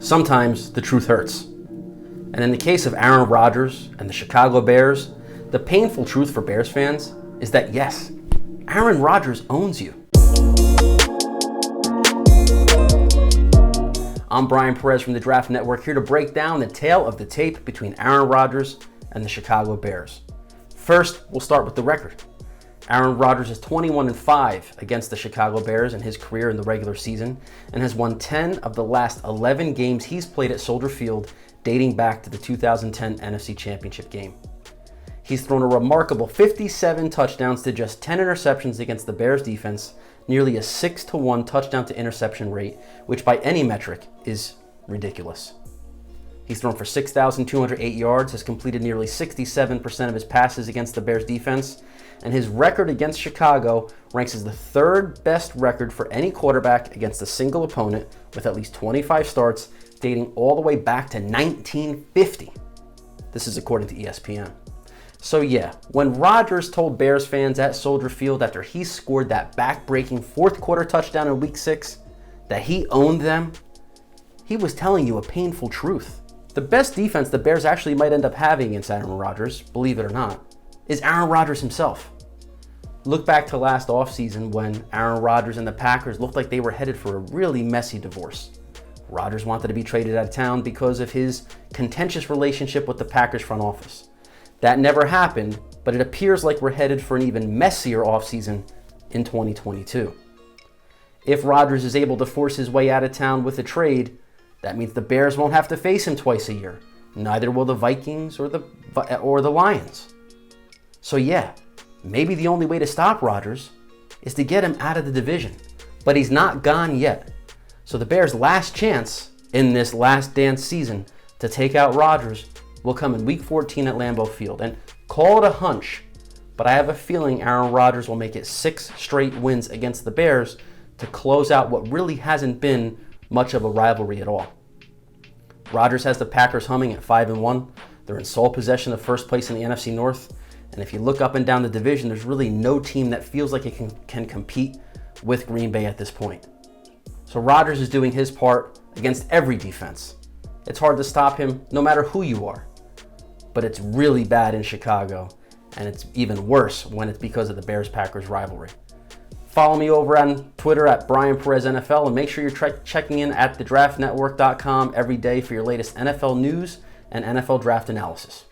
Sometimes the truth hurts. And in the case of Aaron Rodgers and the Chicago Bears, the painful truth for Bears fans is that yes, Aaron Rodgers owns you. I'm Bryan Perez from the Draft Network, here to break down the tale of the tape between Aaron Rodgers and the Chicago Bears. First, we'll start with the record. Aaron Rodgers is 21-5 against the Chicago Bears in his career in the regular season and has won 10 of the last 11 games he's played at Soldier Field, dating back to the 2010 NFC Championship game. He's thrown a remarkable 57 touchdowns to just 10 interceptions against the Bears defense, nearly a 6-to-1 touchdown to interception rate, which by any metric is ridiculous. He's thrown for 6,208 yards, has completed nearly 67% of his passes against the Bears defense, and his record against Chicago ranks as the third best record for any quarterback against a single opponent, with at least 25 starts dating all the way back to 1950. This is according to ESPN. So yeah, when Rodgers told Bears fans at Soldier Field after he scored that back-breaking fourth quarter touchdown in Week 6 that he owned them, he was telling you a painful truth. The best defense the Bears actually might end up having against Aaron Rodgers, believe it or not, is Aaron Rodgers himself. Look back to last offseason when Aaron Rodgers and the Packers looked like they were headed for a really messy divorce. Rodgers wanted to be traded out of town because of his contentious relationship with the Packers front office. That never happened, but it appears like we're headed for an even messier offseason in 2022. If Rodgers is able to force his way out of town with a trade, that means the Bears won't have to face him twice a year. Neither will the Vikings or the Lions. So yeah, maybe the only way to stop Rodgers is to get him out of the division. But he's not gone yet. So the Bears' last chance in this last dance season to take out Rodgers will come in Week 14 at Lambeau Field. And call it a hunch, but I have a feeling Aaron Rodgers will make it 6 straight wins against the Bears to close out what really hasn't been much of a rivalry at all. Rodgers has the Packers humming at 5-1. They're in sole possession of first place in the NFC North. And if you look up and down the division, there's really no team that feels like it can compete with Green Bay at this point. So Rodgers is doing his part against every defense. It's hard to stop him no matter who you are. But it's really bad in Chicago, and it's even worse when it's because of the Bears-Packers rivalry. Follow me over on Twitter at Bryan Perez NFL, and make sure you're checking in at thedraftnetwork.com every day for your latest NFL news and NFL draft analysis.